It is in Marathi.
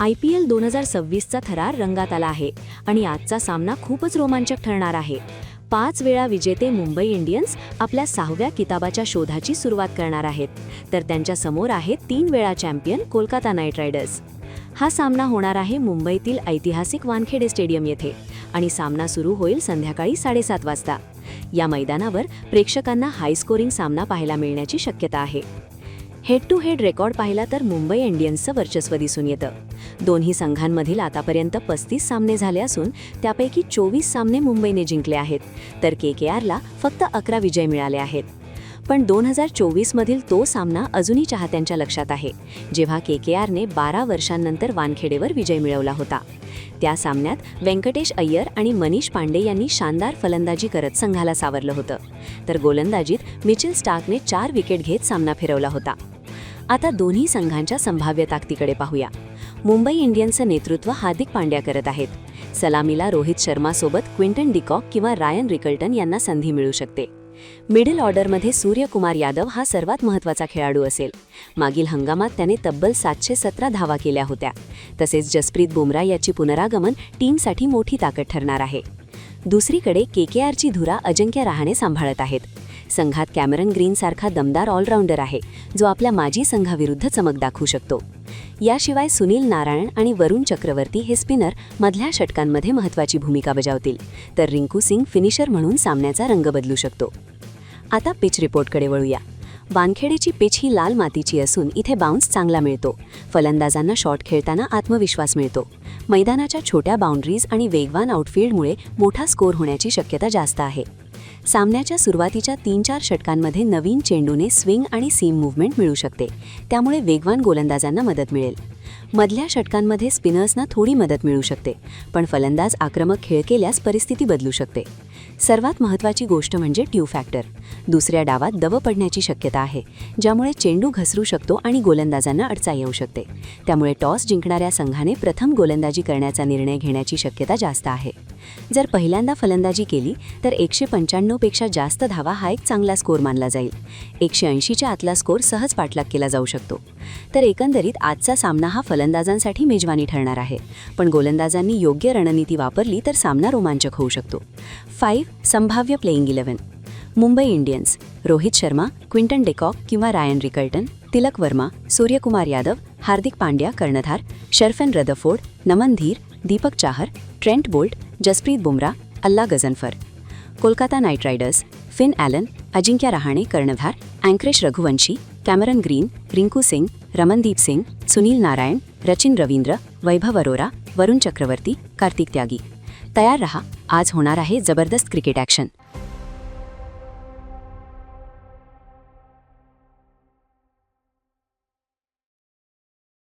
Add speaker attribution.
Speaker 1: IPL 2026चा थरार रंगात आला आहे आणि आजचा सामना खूपच रोमांचक ठरणार आहे. 5 वेळा विजेते मुंबई इंडियन्स आपल्या 6व्या किताबाच्या शोधाची सुरुवात करणार आहेत, तर त्यांच्या समोर आहेत 3 वेळा चॅम्पियन कोलकाता नाईट रायडर्स. हा सामना होणार आहे मुंबईतील ऐतिहासिक वानखेडे स्टेडियम येथे आणि सामना सुरू होईल संध्याकाळी 7:30 वाजता. या मैदानावर प्रेक्षकांना हाय स्कोरिंग सामना पाहायला मिळण्याची शक्यता आहे. हेड टू हेड रेकॉर्ड पाहिला तर मुंबई इंडियन्सचं वर्चस्व दिसून येतं. दोन्ही संघांमधील आतापर्यंत 35 सामने झाले असून त्यापैकी 24 सामने मुंबईने जिंकले आहेत, तर KKRला फक्त 11 विजय मिळाले आहेत. पण 2024मधील तो सामना अजूनही चाहत्यांच्या लक्षात आहे, जेव्हा KKRने 12 वर्षांनंतर वानखेडेवर विजय मिळवला होता. त्या सामन्यात व्यंकटेश अय्यर आणि मनीष पांडे यांनी शानदार फलंदाजी करत संघाला सावरलं होतं, तर गोलंदाजीत मिचेल स्टार्कने 4 विकेट घेत सामना फिरवला होता. आता दोन्ही संघांच्या संभाव्य ताकदीकडे पाहूया. मुंबई इंडियन्सचं नेतृत्व हार्दिक पांड्या करत आहेत. सलामीला रोहित शर्मासोबत क्विंटन डिकॉक किंवा रायन रिकल्टन यांना संधी मिळू शकते. मिडल ऑर्डरमध्ये सूर्यकुमार यादव हा सर्वात महत्त्वाचा खेळाडू असेल. मागील हंगामात त्याने तब्बल 717 धावा केल्या होत्या. तसेच जसप्रीत बुमराह याची पुनरागमन टीमसाठी मोठी ताकद ठरणार आहे. दुसरीकडे KKRची धुरा अजिंक्य रहाणे सांभाळत आहेत. संघात कॅमेरन ग्रीनसारखा दमदार ऑलराऊंडर आहे, जो आपल्या माजी संघाविरुद्ध चमक दाखवू शकतो. याशिवाय सुनील नारायण आणि वरुण चक्रवर्ती हे स्पिनर मधल्या षटकांमध्ये महत्त्वाची भूमिका बजावतील, तर रिंकू सिंग फिनिशर म्हणून सामन्याचा रंग बदलू शकतो. आता पिच रिपोर्टकडे वळूया. वानखेडेची पिच ही लाल मातीची असून इथे बाउन्स चांगला मिळतो. फलंदाजांना शॉट खेळताना आत्मविश्वास मिळतो. मैदानाच्या छोट्या बाउंड्रीज आणि वेगवान आउटफील्डमुळे मोठा स्कोर होण्याची शक्यता जास्त आहे. सामन्याच्या सुरुवातीच्या 3-4 षटकांमध्ये नवीन चेंडूने स्विंग आणि सीम मूव्हमेंट मिळू शकते, त्यामुळे वेगवान गोलंदाजांना मदत मिळेल. मधल्या षटकांमध्ये स्पिनर्सना थोडी मदत मिळू शकते, पण फलंदाज आक्रमक खेळ केल्यास परिस्थिती बदलू शकते. सर्वात महत्त्वाची गोष्ट म्हणजे ट्यू फॅक्टर. दुसऱ्या डावात दव पडण्याची शक्यता आहे, ज्यामुळे चेंडू घसरू शकतो आणि गोलंदाजांना अडचण येऊ शकते. त्यामुळे टॉस जिंकणाऱ्या संघाने प्रथम गोलंदाजी करण्याचा निर्णय घेण्याची शक्यता जास्त आहे. जर पहिल्यांदा फलंदाजी केली तर 195 पेक्षा जास्त धावा हा एक चांगला स्कोर मानला जाईल. 180च्या आतला स्कोर सहज पाठलाग केला जाऊ शकतो. तर एकंदरीत आजचा सामना हा फलंदाजांसाठी मेजवानी ठरणार आहे, पण गोलंदाजांनी योग्य रणनीती वापरली तर सामना रोमांचक होऊ शकतो. 5 संभाव्य playing 11. Mumbai Indians: Rohit Sharma, Quinton de Kock किंवा रायन रिकल्टन, तिलक वर्मा, सूर्यकुमार यादव, हार्दिक पांड्या कर्णधार, Sherfane Rutherford, Naman Dhir, Deepak Chahar, Trent Boult, Jasprit Bumrah, Allah Ghazanfar. Kolkata Knight Riders: Finn Allen, Ajinkya Rahane कर्णधार, अँक्रेश रघुवंशी, कॅमेरन ग्रीन, रिंकू सिंग, रमनदीप सिंग, सुनील नारायण, रचिन रवींद्र, वैभव अरोरा, वरुण चक्रवर्ती, कार्तिक त्यागी. तयार रहा, आज होणार आहे जबरदस्त क्रिकेट ॲक्शन.